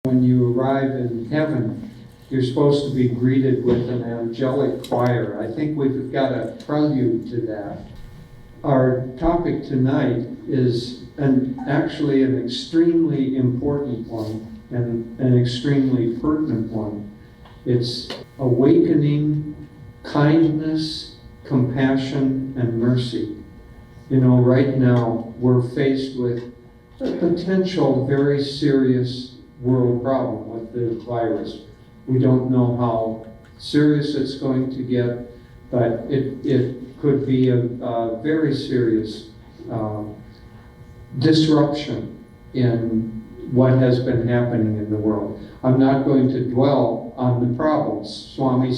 When you arrive in heaven, you're supposed to be greeted with an angelic choir. I think we've got a prelude to that. Our topic tonight is actually an extremely important one and an extremely pertinent one. It's awakening kindness, compassion, and mercy. You know, right now we're faced with a potential very serious world problem with the virus. We don't know how serious it's going to get, but it could be a very serious disruption in what has been happening in the world. I'm not going to dwell on the problems. Swami,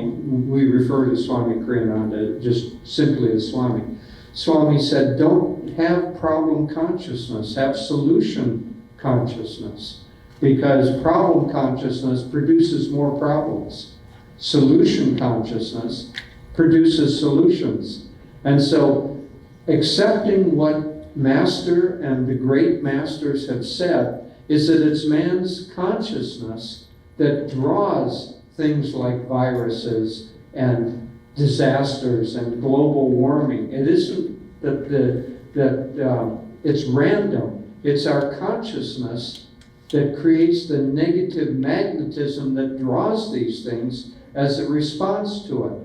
we refer to Swami Kriyananda just simply as Swami. Swami said, don't have problem consciousness, have solution consciousness, because problem consciousness produces more problems. Solution consciousness produces solutions. And so accepting what Master and the great masters have said is that it's man's consciousness that draws things like viruses and disasters and global warming. It isn't that it's random. It's our consciousness that creates the negative magnetism that draws these things as a response to it.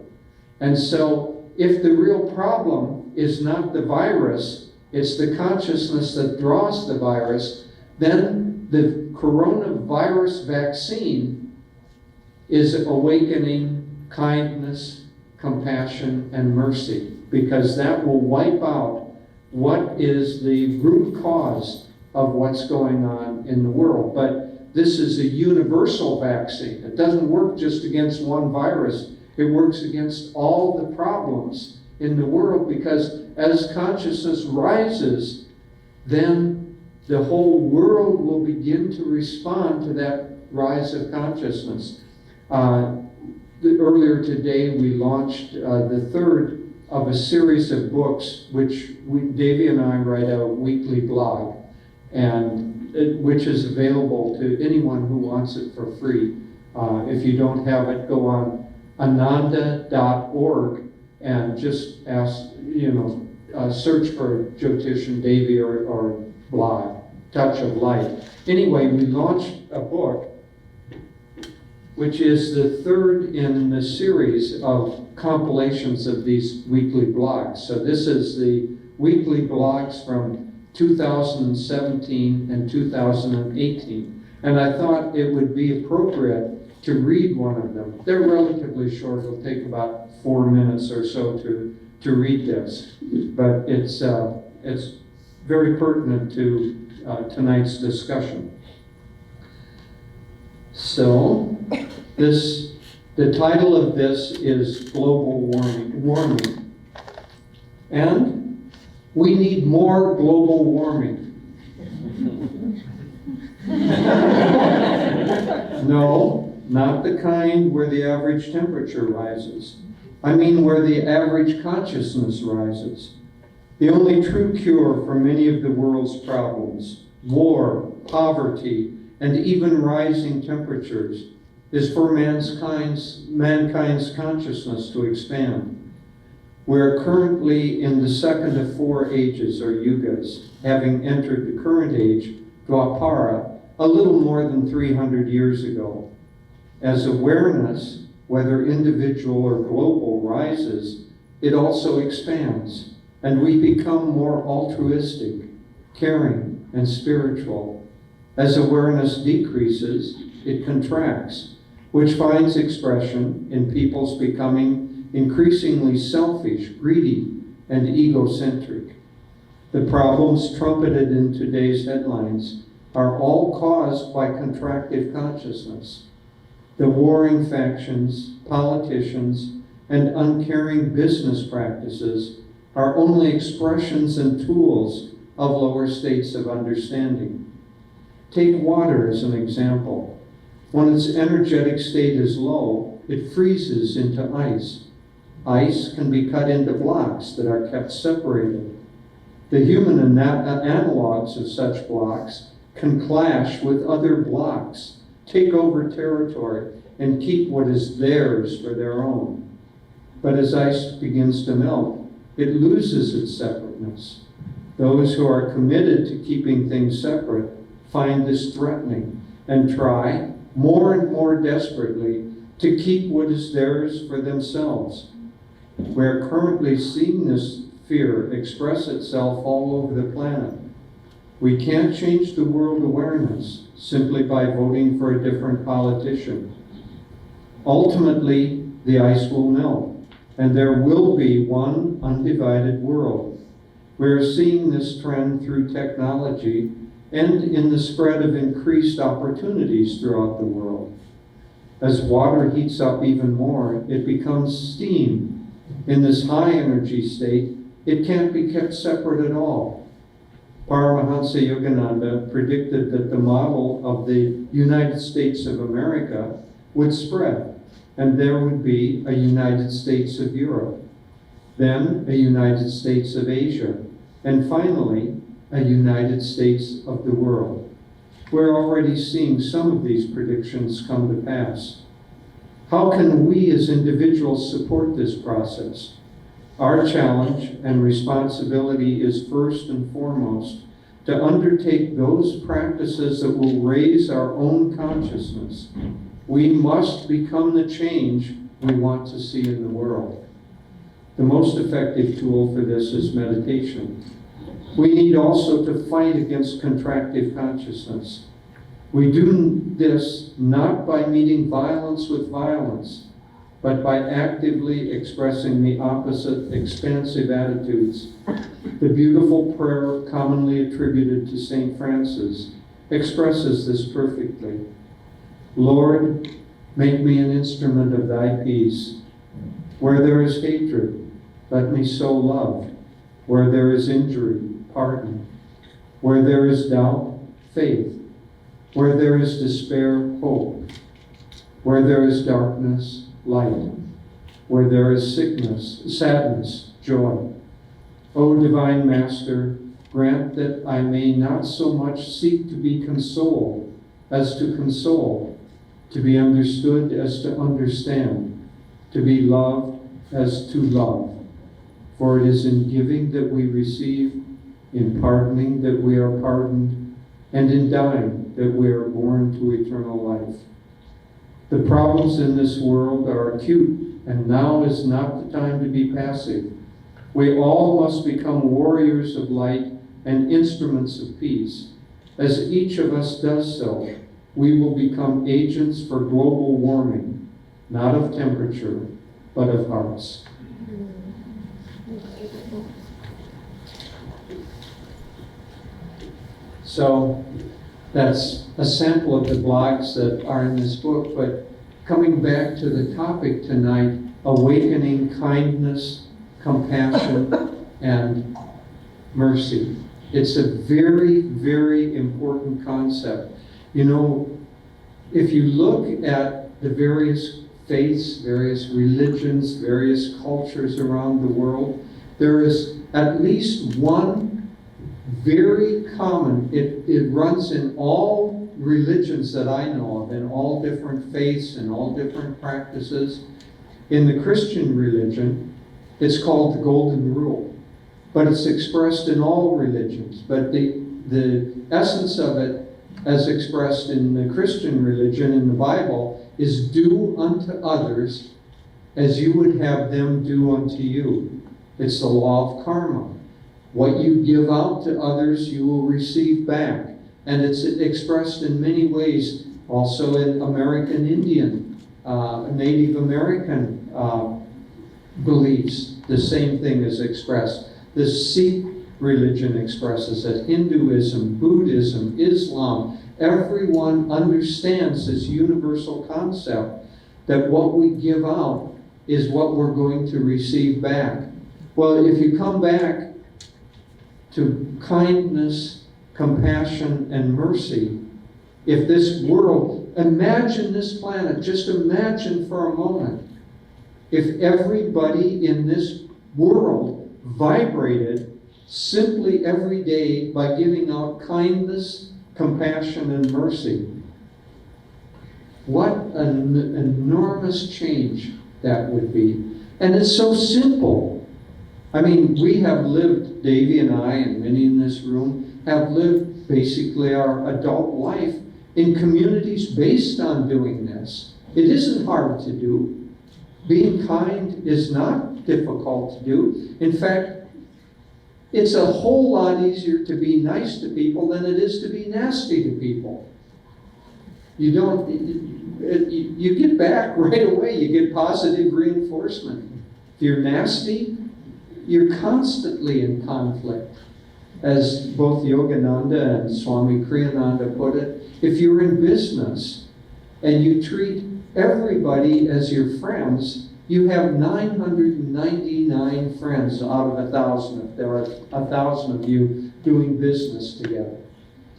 And so if the real problem is not the virus, it's the consciousness that draws the virus, then the coronavirus vaccine is awakening kindness, compassion, and mercy, because that will wipe out what is the root cause of what's going on in the world. But this is a universal vaccine. It doesn't work just against one virus. It works against all the problems in the world, because as consciousness rises, then the whole world will begin to respond to that rise of consciousness. Earlier today, we launched the third of a series of books, which Davy and I write a weekly blog, which is available to anyone who wants it for free. If you don't have it, go on ananda.org and just search for Jyotish and Davy or blog, Touch of Light. Anyway, we launched a book which is the third in the series of compilations of these weekly blogs. So this is the weekly blogs from 2017 and 2018. And I thought it would be appropriate to read one of them. They're relatively short. It'll take about 4 minutes or so to read this. But it's very pertinent to tonight's discussion. So, the title of this is Global Warming. And we need more global warming. No, not the kind where the average temperature rises. I mean where the average consciousness rises. The only true cure for many of the world's problems, war, poverty, and even rising temperatures, is for mankind's consciousness to expand. We are currently in the second of 4 ages, or yugas, having entered the current age, Dwapara, a little more than 300 years ago. As awareness, whether individual or global, rises, it also expands, and we become more altruistic, caring, and spiritual. As awareness decreases, it contracts, which finds expression in people's becoming increasingly selfish, greedy, and egocentric. The problems trumpeted in today's headlines are all caused by contractive consciousness. The warring factions, politicians, and uncaring business practices are only expressions and tools of lower states of understanding. Take water as an example. When its energetic state is low, it freezes into ice. Ice can be cut into blocks that are kept separated. The human analogs of such blocks can clash with other blocks, take over territory, and keep what is theirs for their own. But as ice begins to melt, it loses its separateness. Those who are committed to keeping things separate find this threatening and try more and more desperately to keep what is theirs for themselves. We are currently seeing this fear express itself all over the planet. We can't change the world awareness simply by voting for a different politician. Ultimately, the ice will melt, and there will be one undivided world. We are seeing this trend through technology and in the spread of increased opportunities throughout the world. As water heats up even more, it becomes steam. In this high energy state, it can't be kept separate at all. Paramahansa Yogananda predicted that the model of the United States of America would spread, and there would be a United States of Europe, then a United States of Asia, and finally, a United States of the world. We're already seeing some of these predictions come to pass. How can we as individuals support this process? Our challenge and responsibility is first and foremost to undertake those practices that will raise our own consciousness. We must become the change we want to see in the world. The most effective tool for this is meditation. We need also to fight against contractive consciousness. We do this not by meeting violence with violence, but by actively expressing the opposite expansive attitudes. The beautiful prayer commonly attributed to St. Francis expresses this perfectly. Lord, make me an instrument of thy peace. Where there is hatred, let me sow love. Where there is injury, pardon. Where there is doubt, faith. Where there is despair, hope. Where there is darkness, light. Where there is sickness, sadness, joy. O Divine Master, grant that I may not so much seek to be consoled as to console, to be understood as to understand, to be loved as to love. For it is in giving that we receive, in pardoning that we are pardoned, and in dying that we are born to eternal life. The problems in this world are acute, and now is not the time to be passive. We all must become warriors of light and instruments of peace. As each of us does so, we will become agents for global warming, not of temperature, but of hearts. So that's a sample of the blogs that are in this book, but coming back to the topic tonight, awakening kindness, compassion, and mercy. It's a very, very important concept. You know, if you look at the various faiths, various religions, various cultures around the world, there is at least one very common, it runs in all religions that I know of, in all different faiths and all different practices. In the Christian religion, it's called the Golden Rule, but it's expressed in all religions. But the essence of it, as expressed in the Christian religion in the Bible, is do unto others as you would have them do unto you. It's the law of karma. What you give out to others, you will receive back. And it's expressed in many ways, also in American Indian, Native American beliefs. The same thing is expressed. The Sikh religion expresses it. Hinduism, Buddhism, Islam, everyone understands this universal concept that what we give out is what we're going to receive back. Well, if you come back to kindness, compassion, and mercy, if this world, imagine this planet, just imagine for a moment, if everybody in this world vibrated simply every day by giving out kindness, compassion and mercy. What an enormous change that would be. And it's so simple. I mean, we have lived, Davy and I, and many in this room, have lived basically our adult life in communities based on doing this. It isn't hard to do. Being kind is not difficult to do. In fact, it's a whole lot easier to be nice to people than it is to be nasty to people. You get back right away. You get positive reinforcement. If you're nasty, you're constantly in conflict. As both Yogananda and Swami Kriyananda put it, if you're in business and you treat everybody as your friends, you have 999 friends out of 1,000, if there are 1,000 of you doing business together.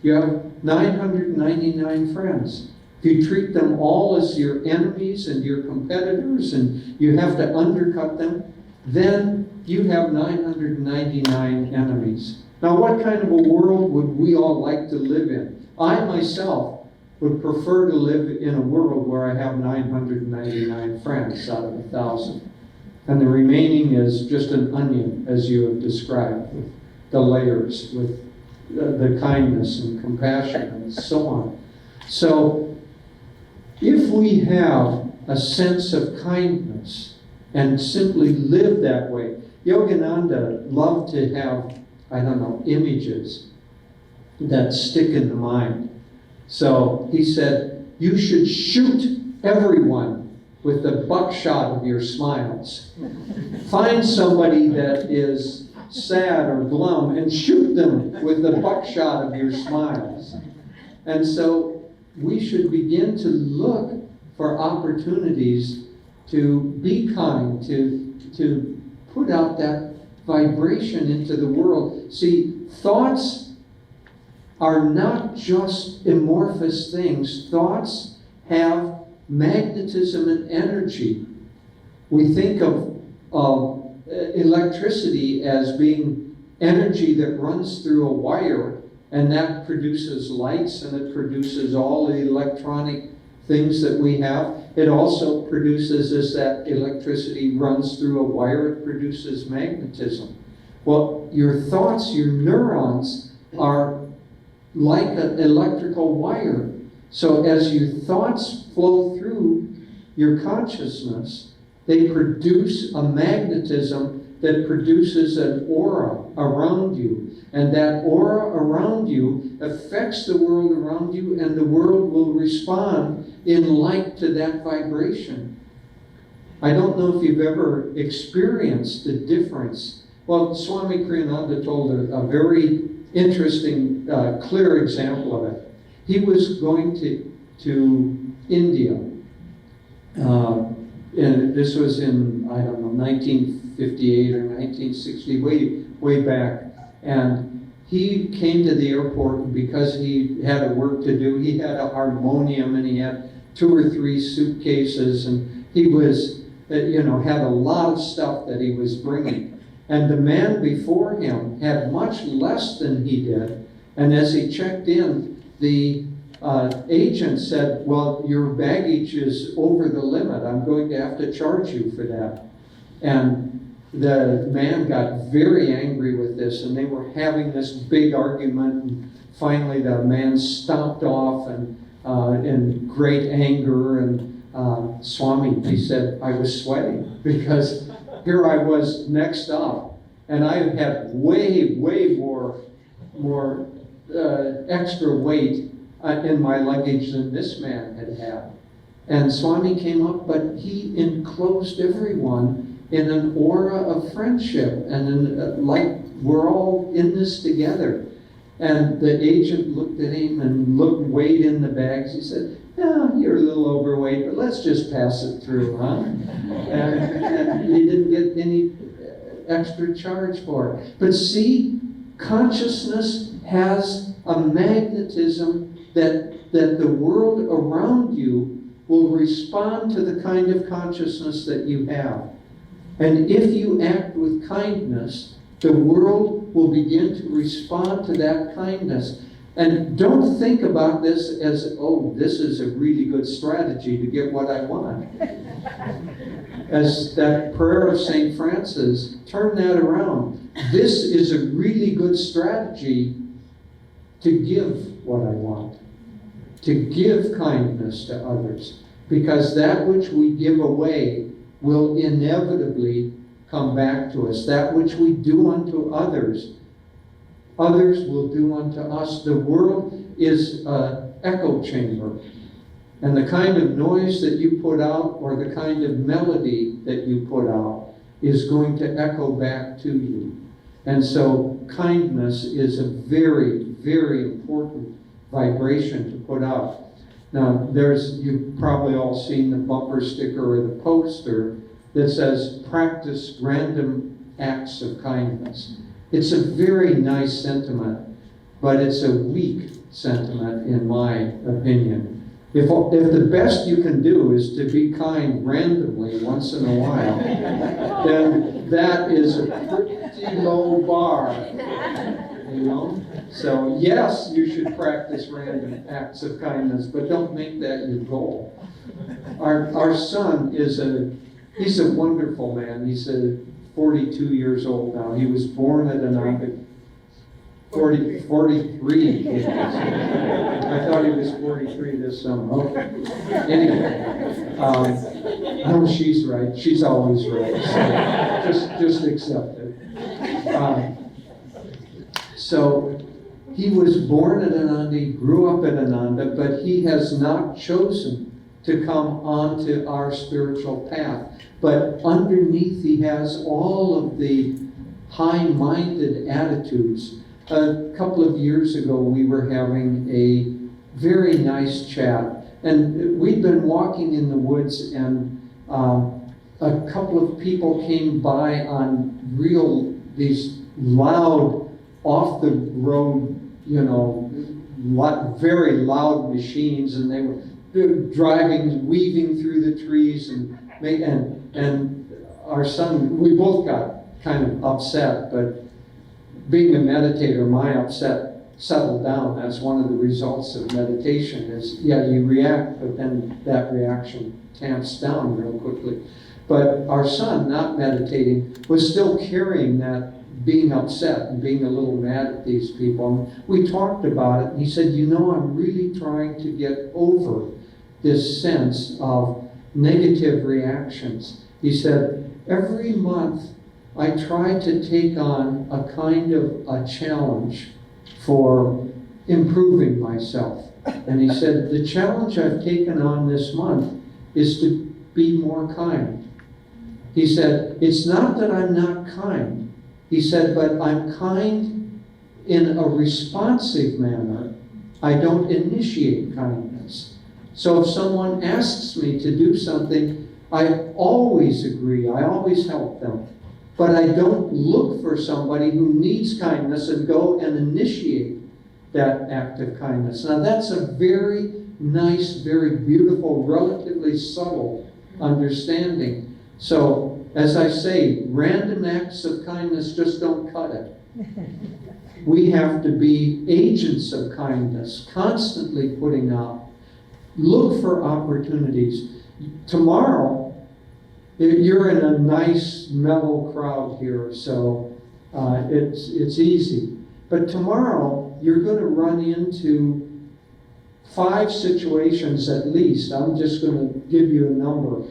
You have 999 friends. If you treat them all as your enemies and your competitors and you have to undercut them, then you have 999 enemies. Now, what kind of a world would we all like to live in? I myself would prefer to live in a world where I have 999 friends out of 1,000. And the remaining is just an onion, as you have described, with the layers, with the kindness and compassion and so on. So, if we have a sense of kindness and simply live that way, Yogananda loved to have, images that stick in the mind. So he said, you should shoot everyone with the buckshot of your smiles. Find somebody that is sad or glum and shoot them with the buckshot of your smiles. And so we should begin to look for opportunities to be kind, to put out that vibration into the world. See, thoughts are not just amorphous things. Thoughts have magnetism and energy. We think of electricity as being energy that runs through a wire, and that produces lights, and it produces all the electronic things that we have. It also produces, as that electricity runs through a wire, it produces magnetism. Well, your thoughts, your neurons, are like an electrical wire. So as your thoughts flow through your consciousness, they produce a magnetism that produces an aura around you. And that aura around you affects the world around you, and the world will respond in like to that vibration. I don't know if you've ever experienced the difference. Well, Swami Kriyananda told a very interesting, clear example of it. He was going to India. And this was in, 1958 or 1960, way back. And he came to the airport, and because he had work to do, he had a harmonium, and he had 2 or 3 suitcases, and he was, had a lot of stuff that he was bringing. And the man before him had much less than he did. And as he checked in, the agent said, well, your baggage is over the limit. I'm going to have to charge you for that. And the man got very angry with this, and they were having this big argument. And finally, the man stomped off and in great anger. And Swami, he said, I was sweating because here I was next up, and I had way more extra weight in my luggage than this man had. And Swami came up, but he enclosed everyone in an aura of friendship, and like we're all in this together. And the agent looked at him and weighed in the bags. He said, yeah, you're a little overweight, but let's just pass it through, huh? And he didn't get any extra charge for it. But see, consciousness has a magnetism that the world around you will respond to the kind of consciousness that you have. And if you act with kindness, the world will begin to respond to that kindness. And don't think about this as, oh, this is a really good strategy to get what I want. As that prayer of St. Francis, turn that around. This is a really good strategy to give what I want, to give kindness to others, because that which we give away will inevitably come back to us. That which we do unto others, others will do unto us. The world is an echo chamber. And the kind of noise that you put out, or the kind of melody that you put out, is going to echo back to you. And so kindness is a very, very important vibration to put out. Now, you've probably all seen the bumper sticker or the poster that says, practice random acts of kindness. It's a very nice sentiment, but it's a weak sentiment in my opinion. If the best you can do is to be kind randomly once in a while, then that is a pretty low bar, you know? So yes, you should practice random acts of kindness, but don't make that your goal. Our son he's a wonderful man. He's 42 years old now. He was born at Ananda. 43. I thought he was 43 this summer. Okay. Anyway, no, she's right. She's always right. So just accept it. So he was born at Ananda, he grew up at Ananda, but he has not chosen to come onto our spiritual path. But underneath he has all of the high-minded attitudes. A couple of years ago, we were having a very nice chat. And we'd been walking in the woods, and a couple of people came by on these loud, off-the-road, very loud machines, and they were driving, weaving through the trees, and our son, we both got kind of upset, but being a meditator, my upset settled down. That's one of the results of meditation is, you react, but then that reaction tamps down real quickly. But our son, not meditating, was still carrying that being upset and being a little mad at these people. And we talked about it, and he said, I'm really trying to get over this sense of negative reactions. He said, every month I try to take on a kind of a challenge for improving myself. And he said, the challenge I've taken on this month is to be more kind. He said, it's not that I'm not kind. He said, but I'm kind in a responsive manner. I don't initiate kindness. So if someone asks me to do something, I always agree. I always help them. But I don't look for somebody who needs kindness and go and initiate that act of kindness. Now that's a very nice, very beautiful, relatively subtle understanding. So, as I say, random acts of kindness just don't cut it. We have to be agents of kindness, constantly putting out. Look for opportunities. Tomorrow, you're in a nice, mellow crowd here, so it's easy. But tomorrow, you're going to run into 5 situations at least. I'm just going to give you a number.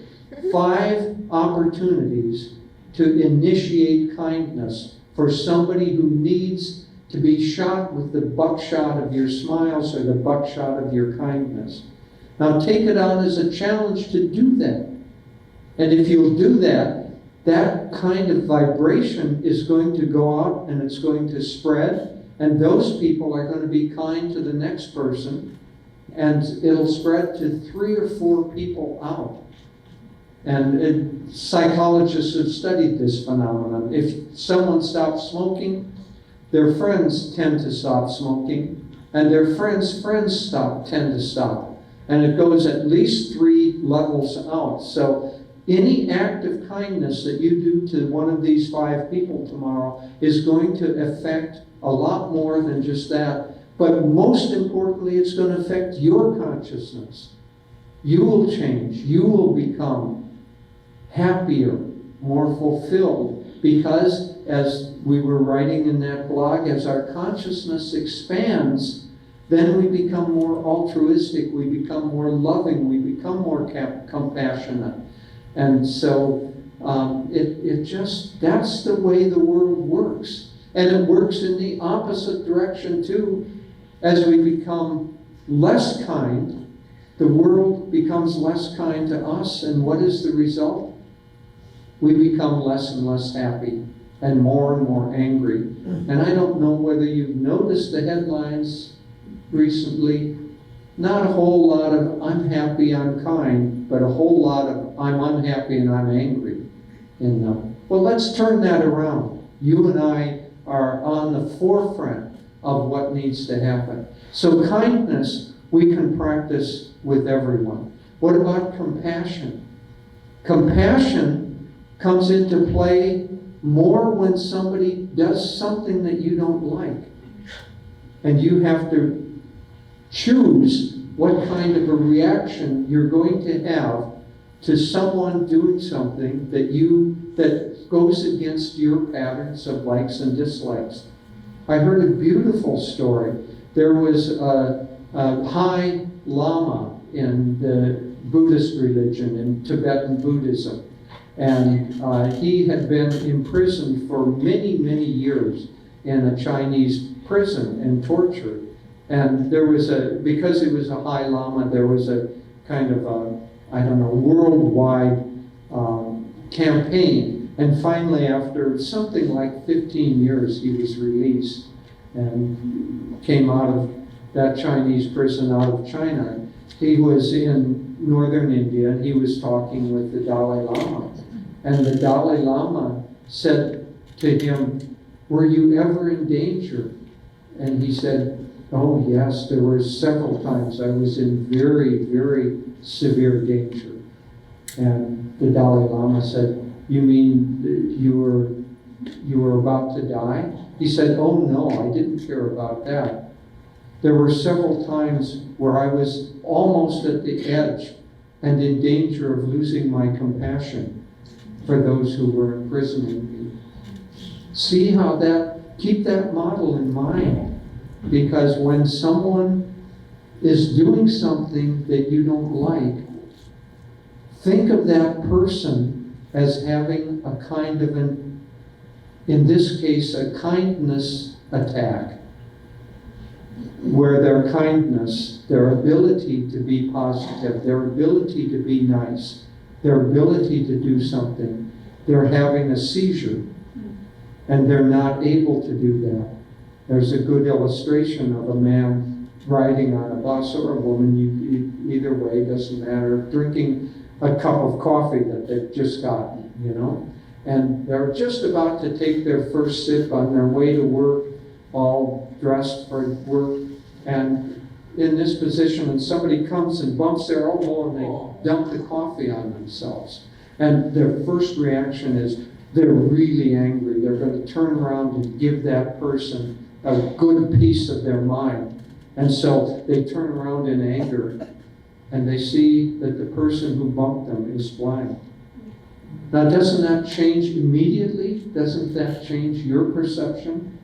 5 opportunities to initiate kindness for somebody who needs to be shot with the buckshot of your smiles or the buckshot of your kindness. Now take it on as a challenge to do that. And if you'll do that, that kind of vibration is going to go out and it's going to spread, and those people are going to be kind to the next person, and it'll spread to 3 or 4 people out. And psychologists have studied this phenomenon. If someone stops smoking, their friends tend to stop smoking, and their friends' friends tend to stop. And it goes at least 3 levels out. So any act of kindness that you do to one of these 5 people tomorrow is going to affect a lot more than just that. But most importantly, it's going to affect your consciousness. You will change. You will become happier, more fulfilled. Because, as we were writing in that blog, as our consciousness expands, then we become more altruistic, we become more loving, we become more compassionate. And so that's the way the world works. And it works in the opposite direction too. As we become less kind, the world becomes less kind to us, and what is the result? We become less and less happy and more angry. And I don't know whether you've noticed the headlines recently. Not a whole lot of I'm happy, I'm kind, but a whole lot of I'm unhappy and I'm angry in them. Well, let's turn that around. You and I are on the forefront of what needs to happen. So kindness we can practice with everyone. What about compassion? Compassion comes into play more when somebody does something that you don't like. And you have to choose what kind of a reaction you're going to have to someone doing something that goes against your patterns of likes and dislikes. I heard a beautiful story. There was a high lama in the Buddhist religion, in Tibetan Buddhism. And he had been imprisoned for many, many years in a Chinese prison and tortured. And there was because he was a high lama, there was a kind of worldwide campaign. And finally, after something like 15 years, he was released and came out of that Chinese prison out of China. He was in northern India, and he was talking with the Dalai Lama. And the Dalai Lama said to him, "Were you ever in danger?" And he said, "Oh yes, there were several times I was in very, very severe danger." And the Dalai Lama said, "You mean you were about to die?" He said, "Oh no, I didn't care about that. There were several times where I was almost at the edge and in danger of losing my compassion for those who were imprisoning me." See how keep that model in mind, because when someone is doing something that you don't like, think of that person as having a kind of in this case, a kindness attack, where their kindness, their ability to be positive, their ability to be nice, their ability to do something, they're having a seizure, and they're not able to do that. There's a good illustration of a man riding on a bus, or a woman, either way, doesn't matter, drinking a cup of coffee that they've just gotten, and they're just about to take their first sip on their way to work, all dressed for work, and in this position, and somebody comes and bumps their elbow and they dump the coffee on themselves. And their first reaction is they're really angry. They're going to turn around and give that person a good piece of their mind. And so they turn around in anger and they see that the person who bumped them is blind. Now, doesn't that change immediately? Doesn't that change your perception?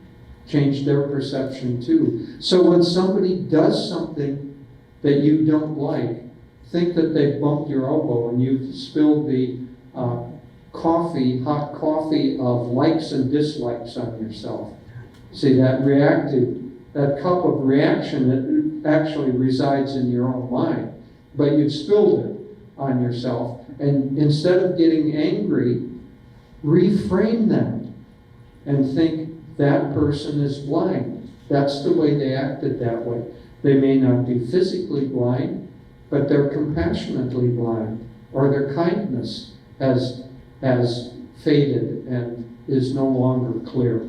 Change their perception too. So when somebody does something that you don't like, think that they bumped your elbow and you've spilled the hot coffee of likes and dislikes on yourself. See, that cup of reaction that actually resides in your own mind, but you've spilled it on yourself. And instead of getting angry, reframe that and think that person is blind. That's the way they acted that way. They may not be physically blind, but they're compassionately blind, or their kindness has faded and is no longer clear.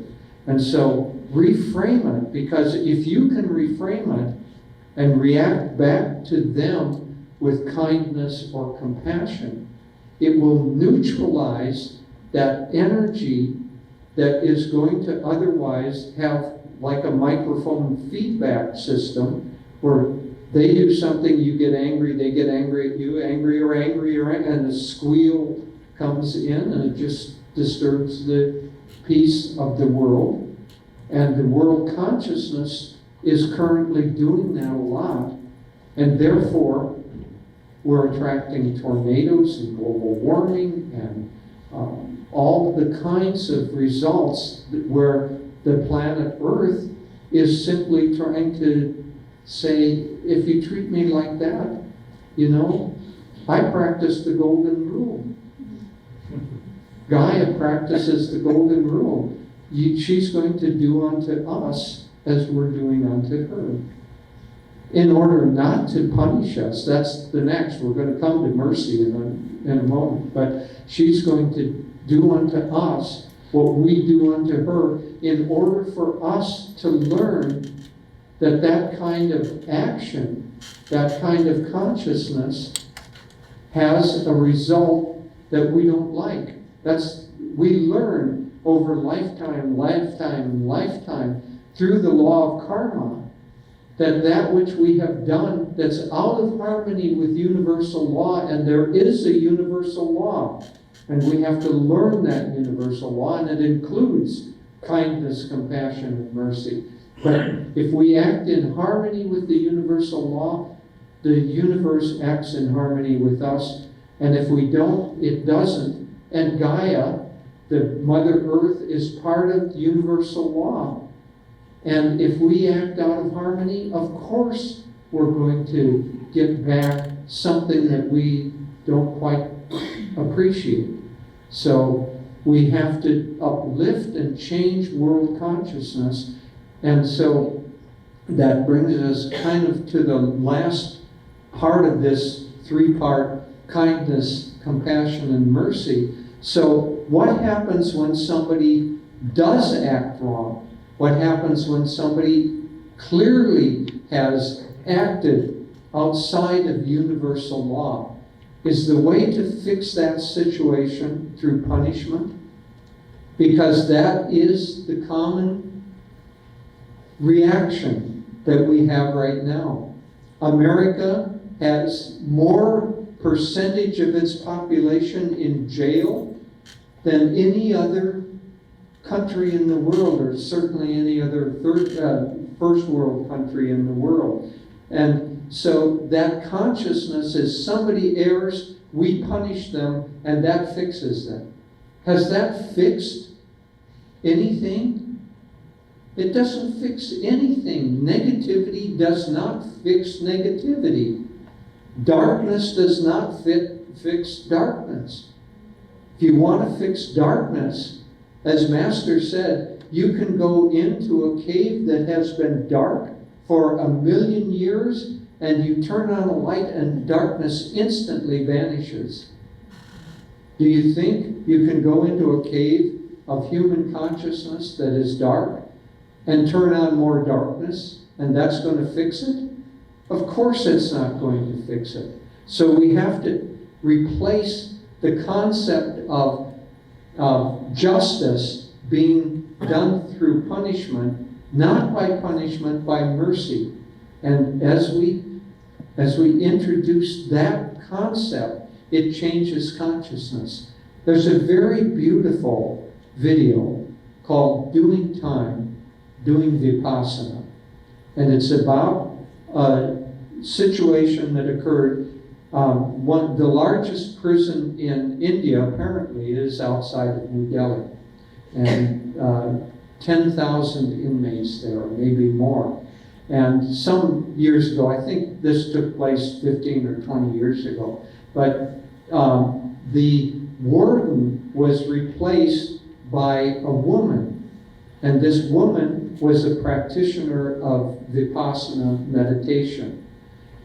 And so reframe it, because if you can reframe it and react back to them with kindness or compassion, it will neutralize that energy that is going to otherwise have like a microphone feedback system where they do something, you get angry, they get angry at you, angrier, and the squeal comes in and it just disturbs the peace of the world. And the world consciousness is currently doing that a lot, and therefore we're attracting tornadoes and global warming and all the kinds of results where the planet Earth is simply trying to say, if you treat me like that, I practice the golden rule. Gaia practices the golden rule. She's going to do unto us as we're doing unto her. In order not to punish us, that's the next. We're going to come to mercy in a moment. But she's going to do unto us what we do unto her in order for us to learn that kind of action, that kind of consciousness has a result that we don't like. We learn over lifetime through the law of karma that which we have done that's out of harmony with universal law, and there is a universal law, and we have to learn that universal law, and it includes kindness, compassion, and mercy. But if we act in harmony with the universal law, the universe acts in harmony with us, and if we don't, it doesn't. And Gaia, the Mother Earth, is part of universal law. And if we act out of harmony, of course we're going to get back something that we don't quite appreciate. So we have to uplift and change world consciousness. And so that brings us kind of to the last part of this three-part kindness, compassion, and mercy. So what happens when somebody does act wrong? What happens when somebody clearly has acted outside of universal law? Is the way to fix that situation through punishment? Because that is the common reaction that we have right now. America has more percentage of its population in jail than any other country in the world, or certainly any other first world country in the world. And so that consciousness is somebody errs, we punish them, and that fixes them. Has that fixed anything? It doesn't fix anything. Negativity does not fix negativity. Darkness does not fix darkness. If you want to fix darkness, as Master said, you can go into a cave that has been dark for 1,000,000 years, and you turn on a light and darkness instantly vanishes. Do you think you can go into a cave of human consciousness that is dark and turn on more darkness, and that's going to fix it? Of course it's not going to fix it. So we have to replace the concept of justice being done through punishment, not by punishment, by mercy. And as we introduce that concept, it changes consciousness. There's a very beautiful video called Doing Time, Doing Vipassana. And it's about a situation that occurred. The largest prison in India, apparently, is outside of New Delhi. And 10,000 inmates there, or maybe more. And some years ago, I think this took place 15 or 20 years ago, but the warden was replaced by a woman. And this woman was a practitioner of Vipassana meditation.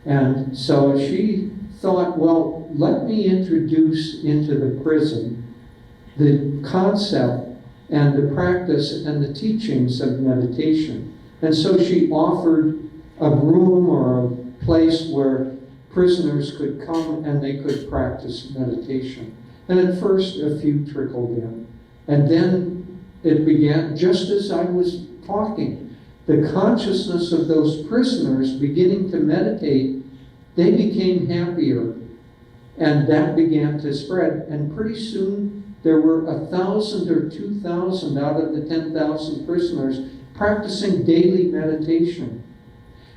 And so she thought, well, let me introduce into the prison the concept and the practice and the teachings of meditation. And so she offered a room or a place where prisoners could come and they could practice meditation. And at first, a few trickled in. And then it began just as I was talking. The consciousness of those prisoners beginning to meditate, they became happier. And that began to spread. And pretty soon, there were 1,000 or 2,000 out of the 10,000 prisoners practicing daily meditation.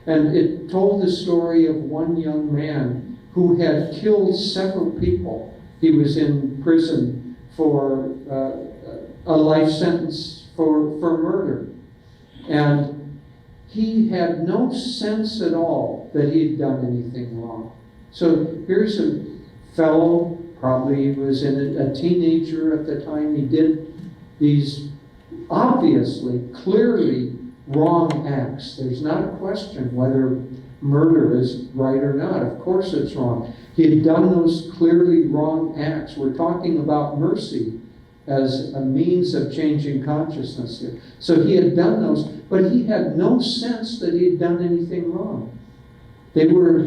And it told the story of one young man who had killed several people. He was in prison for a life sentence for murder. And he had no sense at all that he'd done anything wrong. So here's a fellow, probably he was a teenager at the time. He did these obviously, clearly wrong acts. There's not a question whether murder is right or not. Of course it's wrong. He had done those clearly wrong acts. We're talking about mercy as a means of changing consciousness here. So he had done those, but he had no sense that he had done anything wrong. They were,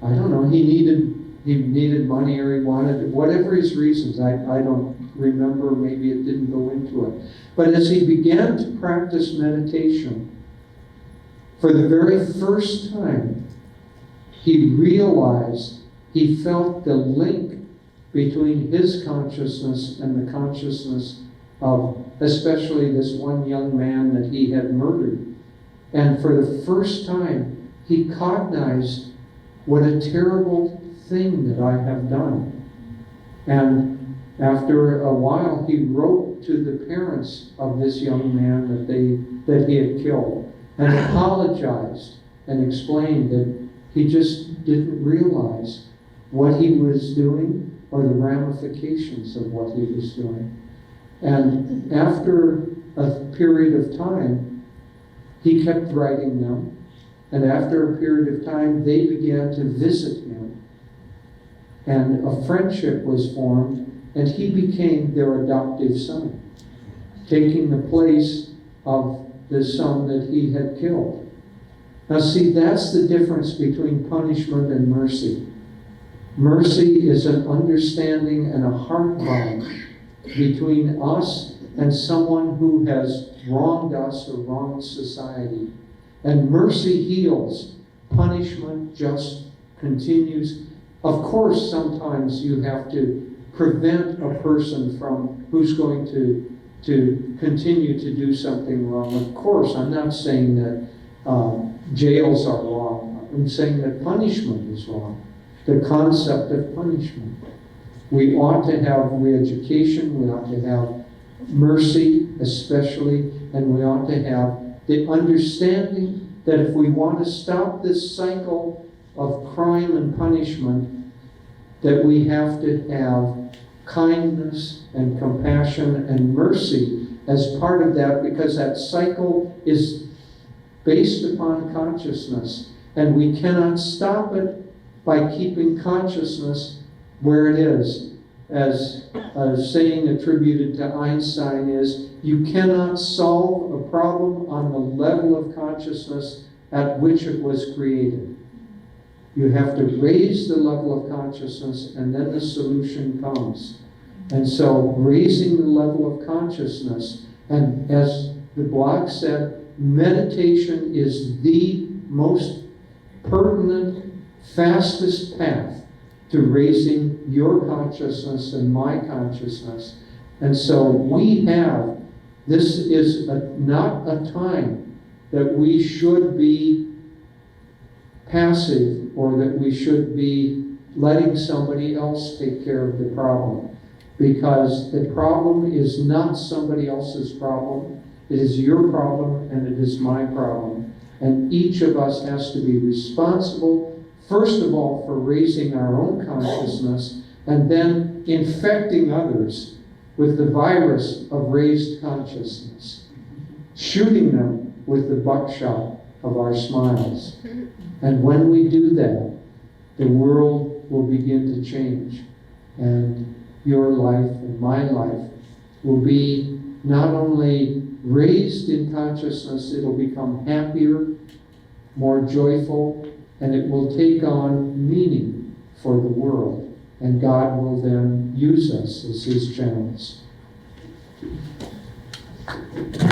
I don't know, he needed money, or he wanted, whatever his reasons, I don't remember, maybe it didn't go into it. But as he began to practice meditation, for the very first time, he realized, he felt the link between his consciousness and the consciousness of especially this one young man that he had murdered. And for the first time, he cognized what a terrible thing that I have done. And after a while, he wrote to the parents of this young man that he had killed and apologized and explained that he just didn't realize what he was doing or the ramifications of what he was doing. And after a period of time, he kept writing them. And after a period of time, they began to visit him. And a friendship was formed, and he became their adoptive son, taking the place of the son that he had killed. Now see, that's the difference between punishment and mercy. Mercy is an understanding and a heart bond between us and someone who has wronged us or wronged society. And mercy heals. Punishment just continues. Of course, sometimes you have to prevent a person from who's going to continue to do something wrong. Of course, I'm not saying that jails are wrong. I'm saying that punishment is wrong. The concept of punishment. We ought to have re-education, we ought to have mercy especially, and we ought to have the understanding that if we want to stop this cycle of crime and punishment, that we have to have kindness and compassion and mercy as part of that, because that cycle is based upon consciousness, and we cannot stop it by keeping consciousness where it is. As a saying attributed to Einstein is, you cannot solve a problem on the level of consciousness at which it was created. You have to raise the level of consciousness, and then the solution comes. And so raising the level of consciousness, and as the blog said, meditation is the most pertinent, fastest path to raising your consciousness and my consciousness. And so we have, this is not a time that we should be passive or that we should be letting somebody else take care of the problem. Because the problem is not somebody else's problem. It is your problem and it is my problem. And each of us has to be responsible, first of all, for raising our own consciousness and then infecting others with the virus of raised consciousness, shooting them with the buckshot of our smiles. And when we do that, the world will begin to change. And your life and my life will be not only raised in consciousness, it'll become happier, more joyful, and it will take on meaning for the world. And God will then use us as His channels. you.